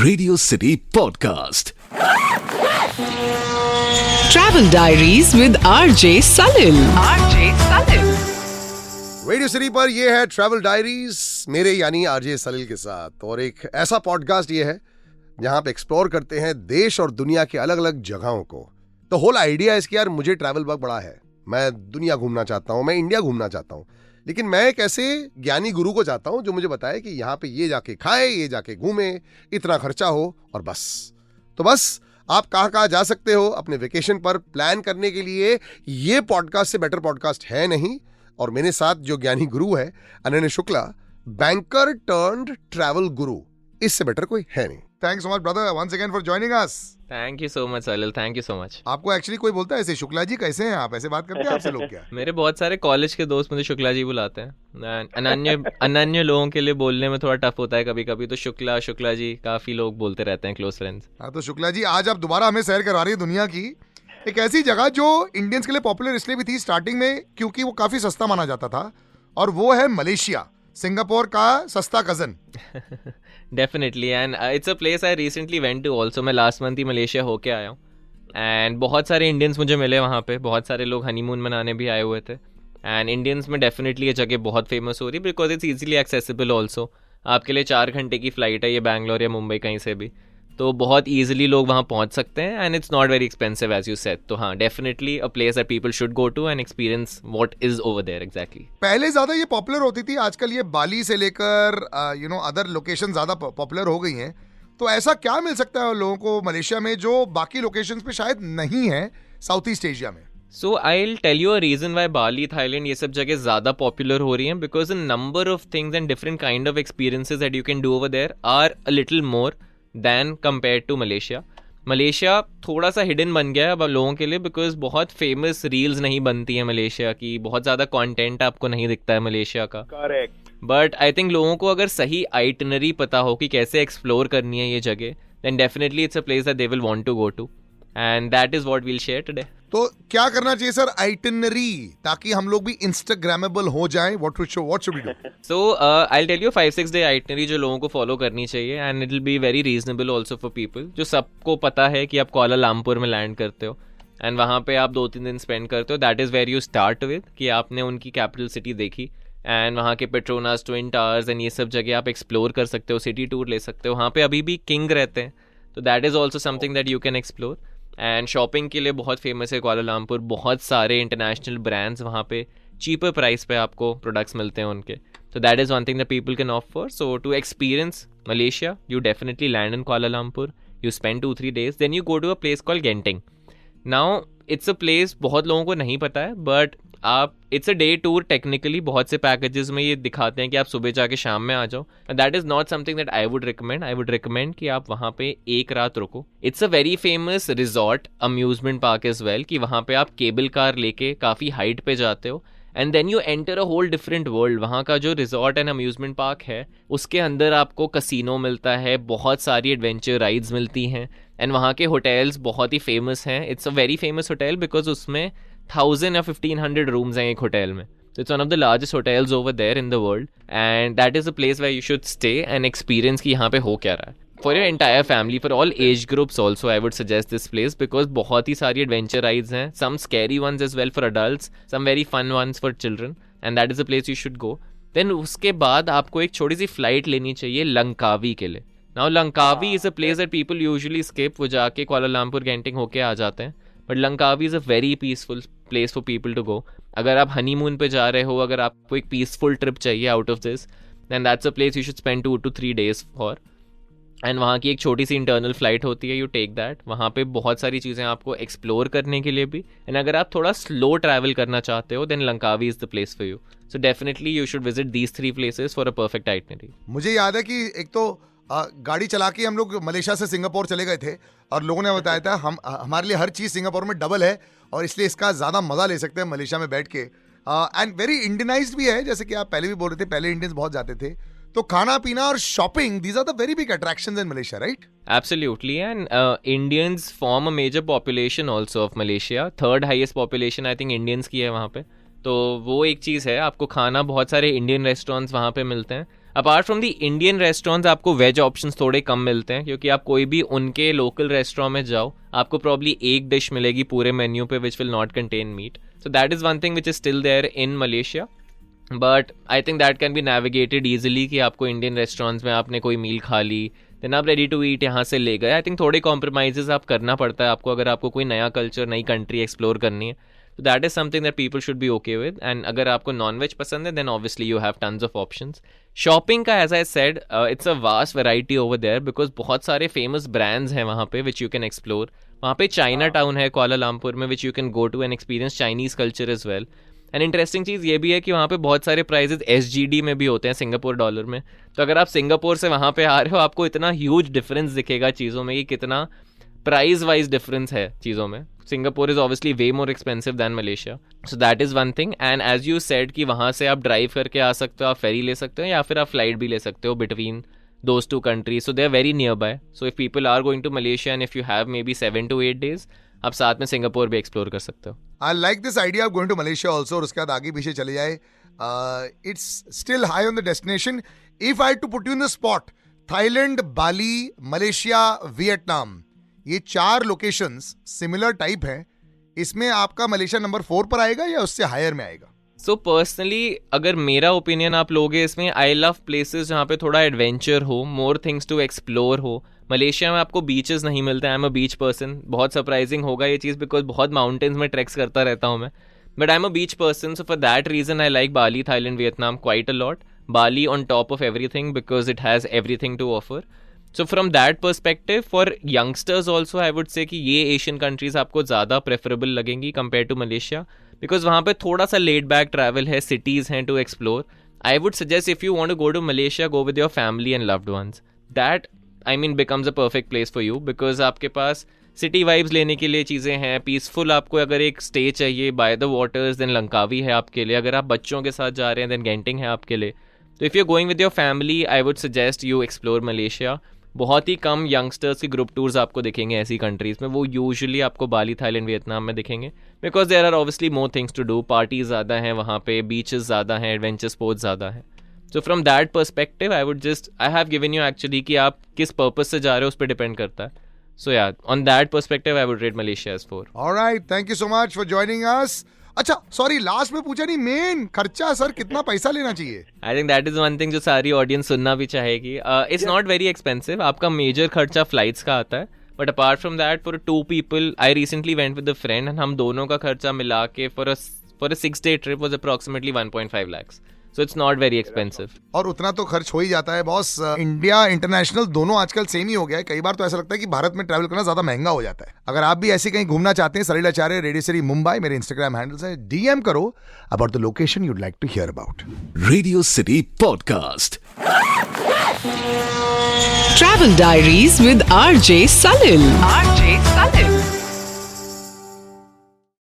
Radio city podcast Travel Diaries with RJ Salil. Radio city पर ये है travel diaries मेरे यानी आरजे सलील के साथ। और एक ऐसा पॉडकास्ट ये है जहां पे एक्सप्लोर करते हैं देश और दुनिया के अलग अलग जगहों को। तो होल आइडिया है इसकी, यार मुझे ट्रैवल बहुत बड़ा है, मैं दुनिया घूमना चाहता हूं, मैं इंडिया घूमना चाहता हूं, लेकिन मैं एक ऐसे ज्ञानी गुरु को चाहता हूं जो मुझे बताए कि यहाँ पे ये जाके खाए, ये जाके घूमे, इतना खर्चा हो और बस। तो बस आप कहाँ कहाँ जा सकते हो अपने वेकेशन पर प्लान करने के लिए, ये पॉडकास्ट से बेटर पॉडकास्ट है नहीं। और मेरे साथ जो ज्ञानी गुरु है अनन्य शुक्ला, बैंकर टर्न्ड ट्रैवल गुरु, इससे बेटर कोई है नहीं। Thanks so much brother once again for joining us. Thank you so much Salil, thank you so much. आपको एक्चुअली कोई बोलता है ऐसे, शुक्ला जी कैसे हैं आप, ऐसे बात करते हैं आपसे लोग क्या? मेरे बहुत सारे कॉलेज के दोस्त मुझे शुक्ला जी बुलाते हैं। अनन्य लोगों के लिए बोलने में थोड़ा टफ होता है कभी कभी, तो शुक्ला जी काफी लोग बोलते रहते हैं, क्लोज फ्रेंड्स। हाँ, तो शुक्ला जी आज आप दोबारा हमें सैर करवा रही है दुनिया की एक ऐसी जगह जो इंडियंस के लिए पॉपुलर इसलिए भी थी स्टार्टिंग में क्योंकि वो काफी सस्ता माना जाता था, और वो है मलेशिया, सिंगापुर का सस्ता cousin. Definitely, and it's a place I recently went to also. मैं लास्ट मंथ ही मलेशिया होके आया हूँ, एंड बहुत सारे इंडियंस मुझे मिले वहाँ पे। बहुत सारे लोग हनीमून मनाने भी आए हुए थे, एंड इंडियंस में डेफिनेटली ये जगह बहुत फेमस हो रही है because it's easily accessible also. आपके लिए 4 घंटे की फ्लाइट है, ये बैंगलोर या मुंबई कहीं से भी, तो बहुत ईजिली लोग वहाँ पहुँच सकते हैं, and it's not very expensive as you said. तो हाँ, definitely a place that people should go to and experience what is over there exactly. पहले ज्यादा ये पॉपुलर होती थी, आजकल ये बाली से लेकर अदर लोकेशन ज्यादा पॉपुलर हो गई हैं। तो ऐसा क्या मिल सकता है लोगों को मलेशिया में जो बाकी लोकेशंस पे शायद नहीं है साउथ ईस्ट एशिया में? So I'll tell you a reason why Bali, Thailand, ये सब जगह ज़्यादा पॉपुलर हो रही हैं, because the number of things and different kind of experiences that you can do over there are a little more than compared to Malaysia. Malaysia थोड़ा सा hidden बन गया है अब लोगों के लिए, बिकॉज बहुत फेमस रील्स नहीं बनती हैं मलेशिया की, बहुत ज़्यादा कंटेंट आपको नहीं दिखता है मलेशिया का। करेक्ट। बट आई थिंक लोगों को अगर सही आइटनरी पता हो कि कैसे एक्सप्लोर करनी है ये जगह, then definitely it's a place that they will want to go to, and that is what we'll share today. तो क्या करना चाहिए सर आइटिनरी, ताकि हम लोग भी इंस्टाग्रामेबल हो जाएं? What should we do? So I will tell you 5-6 day itinerary जो लोगों को फॉलो करनी चाहिए, and it will be very reasonable also for people. जो सबको पता है कि आप कुआलालंपुर में लैंड करते हो एंड वहाँ पे आप 2-3 दिन स्पेंड करते हो, that is where you start with कि आपने उनकी कैपिटल सिटी देखी, एंड वहाँ के पेट्रोनास, ट्विन टावर्स एंड ये सब जगह आप एक्सप्लोर कर सकते हो, सिटी टूर ले सकते हो। वहाँ पे अभी भी किंग रहते हैं, तो that is also something that you can explore. And shopping के लिए बहुत फेमस है कुआलालंपुर, बहुत सारे इंटरनेशनल ब्रांड्स वहाँ पे चीपर प्राइस पे आपको प्रोडक्ट्स मिलते हैं उनके, तो that is one thing that people can offer. So to experience Malaysia you definitely land in Kuala Lumpur, you spend 2-3 days, then you go to a place called Genting. Now it's a place बहुत लोगों को नहीं पता है, but आप it's a day tour technically. बहुत से packages में ये दिखाते हैं कि आप सुबह जाके शाम में आ जाओ, that is not something that I would recommend. I would recommend कि आप वहाँ पे एक रात रुको। It's a very famous resort amusement park as well, कि वहाँ पे आप केबल कार लेके काफ़ी हाइट पे जाते हो, and then you enter a whole different world. वहाँ का जो रिजॉर्ट एंड अम्यूजमेंट पार्क है उसके अंदर आपको कसिनो मिलता है, बहुत सारी एडवेंचर राइड्स मिलती हैं, एंड वहाँ के होटल्स बहुत ही फेमस हैं। It's a very famous hotel because उसमें 1000 या 1500 रूम्स हैं एक होटल में, तो it's one of the largest hotels over there in the world, and that is a place where you should stay and experience कि यहाँ पे हो क्या रहा है। For your entire family, for all age groups also I would suggest this place, because बहुत ही सारी एडवेंचर राइड्स हैं, some scary ones as well for adults, some very fun ones for children, and that is a place you should go. Then उसके बाद आपको एक छोटी सी flight लेनी चाहिए लंकावी के लिए। Now Langkawi is a place that people usually skip, वो जाके कुआलालंपुर गेंटिंग होके आ जाते हैं, but Langkawi is a very peaceful place for people to go. अगर आप हनीमून पे जा रहे हो, अगर आपको एक पीसफुल ट्रिप चाहिए out of this, then that's a place you should spend 2 to 3 days for. And वहाँ की एक छोटी सी इंटरनल फ्लाइट होती है, यू टेक दैट। वहाँ पे बहुत सारी चीज़ें आपको एक्सप्लोर करने के लिए भी, एंड अगर आप थोड़ा स्लो ट्रैवल करना चाहते हो, then Langkawi is the place for you. So definitely you should visit these 3 places for a perfect itinerary. मुझे याद है कि एक तो गाड़ी चला के हम लोग मलेशिया से सिंगापुर चले गए थे, और लोगों ने बताया था हमारे लिए हर चीज़ सिंगापुर में डबल है, और इसलिए इसका ज़्यादा मज़ा ले सकते हैं मलेशिया में बैठ के। एंड वेरी इंडियनाइज्ड भी है, जैसे कि आप पहले भी बोल रहे थे, पहले इंडियंस बहुत जाते थे। तो खाना पीना और shopping, these are the very big attractions in Malaysia, right? Absolutely, and Indians form a major population also of Malaysia. 3rd highest population I think Indians की है वहाँ पे, तो वो एक चीज़ है। आपको खाना बहुत सारे इंडियन रेस्टोरेंट्स वहाँ पे मिलते हैं। Apart from the Indian restaurants आपको वेज ऑप्शंस थोड़े कम मिलते हैं, क्योंकि आप कोई भी उनके लोकल रेस्टोरेंट में जाओ आपको प्रॉब्ली एक डिश मिलेगी पूरे मेन्यू पे which will not contain meat. So that is one thing which is still there in Malaysia, but I think that can be navigated easily कि आपको इंडियन रेस्टोरेंट्स में आपने कोई मील खा ली, देन आप रेडी टू ईट यहाँ से ले गए. आई थिंक थोड़े कॉम्प्रोमाइजेस आप करना पड़ता है आपको, अगर आपको कोई नया कल्चर नई कंट्री एक्सप्लोर करनी है. तो that is something that people should be okay with. And अगर आपको नॉन वेज पसंद है then obviously you have tons of options. Shopping का as I said it's a vast variety over there, because बहुत सारे फेमस ब्रांड्स हैं वहाँ पे विच यू कैन एक्सप्लोर. वहाँ पे चाइना टाउन है कुआलालंपुर में which you can go to and experience Chinese culture as well. And interesting चीज़ ये भी है कि वहाँ पे बहुत सारे प्राइजेज SGD में भी होते हैं, सिंगापुर डॉलर में. तो अगर आप सिंगापुर से वहाँ पे आ रहे हो आपको इतना ह्यूज डिफरेंस दिखेगा चीज़ों में कि कितना प्राइस वाइज डिफरेंस है चीज़ों में. Singapore is obviously way more expensive than Malaysia. So that is one thing. And as you said कि वहाँ से आप ड्राइव करके आ सकते हो, आप फेरी ले सकते हो या फिर आप फ्लाइट भी ले सकते हो between those two countries. So they are very nearby. So if people are going to Malaysia and if you have maybe 7 to 8 days आप साथ में सिंगापुर भी एक्सप्लोर कर सकते हो. I like this idea of going to Malaysia also. और उसके बाद आगे पीछे चले जाए. It's still high on the destination. If I to put you in the spot, Thailand, Bali, Malaysia, Vietnam, ये 4 लोकेशंस सिमिलर टाइप हैं. इसमें आपका मलेशिया नंबर 4 पर आएगा या उससे हायर में आएगा? सो पर्सनली अगर मेरा ओपिनियन आप लोगे इसमें, आई लव प्लेसेस जहाँ पे थोड़ा एडवेंचर हो, मोर थिंग्स टू एक्सप्लोर हो. मलेशिया में आपको बीचेस नहीं मिलते. I am a beach person. बहुत सरप्राइजिंग होगा ये चीज़ बिकॉज बहुत माउंटेन्स में ट्रैक्स करता रहता हूँ मैं, but I am a beach person. So for that reason I like Bali, Thailand, Vietnam quite a lot. Bali on top of everything because it has everything to offer. So from that perspective for youngsters also I would say कि ये Asian countries आपको ज़्यादा preferable लगेंगी compare to Malaysia, because वहाँ पे थोड़ा सा laid back travel है, सिटीज़ हैं to explore. I would suggest if you want to go to Malaysia, go with your family and loved ones. That I mean becomes a perfect place for you, because आपके पास city vibes लेने के लिए चीज़ें हैं, peaceful. आपको अगर एक स्टे चाहिए by the waters then Langkawi है आपके लिए. अगर आप बच्चों के साथ जा रहे हैं देन गेंटिंग है आपके लिए. तो if you are going with your family I would suggest you explore Malaysia. बहुत ही कम यंगस्टर्स की ग्रुप टूर्स आपको दिखेंगे ऐसी कंट्रीज़ में. वो यूजुअली आपको बाली, थाईलैंड, वियतनाम में दिखेंगे because there are obviously more things to do. Parties ज़्यादा हैं वहाँ पे, बीचेस ज़्यादा हैं, एडवेंचर स्पोर्ट्स ज़्यादा हैं. सो from that perspective I have given you actually कि आप किस पर्पज से जा रहे हो उस पर डिपेंड करता है. सो या on that perspective I would rate Malaysia as 4. Alright, thank you so much for joining us. अच्छा सॉरी, लास्ट में पूछा नहीं, मेन खर्चा सर कितना पैसा लेना चाहिए? आई think that is one thing जो सारी ऑडियंस सुनना भी चाहेगी. It's not very expensive. आपका मेजर खर्चा फ्लाइट्स का आता है, but apart from that for 2 people I recently went with a friend and हम दोनों का खर्चा मिला के for a 6-day trip was approximately 1.5 lakhs. So it's not very expensive. और उतना तो खर्च हो ही जाता है बॉस. इंडिया इंटरनेशनल दोनों आजकल सेम ही हो गया है. कई बार तो ऐसा लगता है कि भारत में ट्रैवल करना ज्यादा महंगा हो जाता है. अगर आप भी ऐसे कहीं घूमना चाहते हैं, सलील आचार्य, रेडियो सिटी मुंबई मेरे इंस्टाग्राम हैंडल्स है. DM करो about the location you'd like to hear about. Radio City Podcast. Travel Diaries with RJ Salil.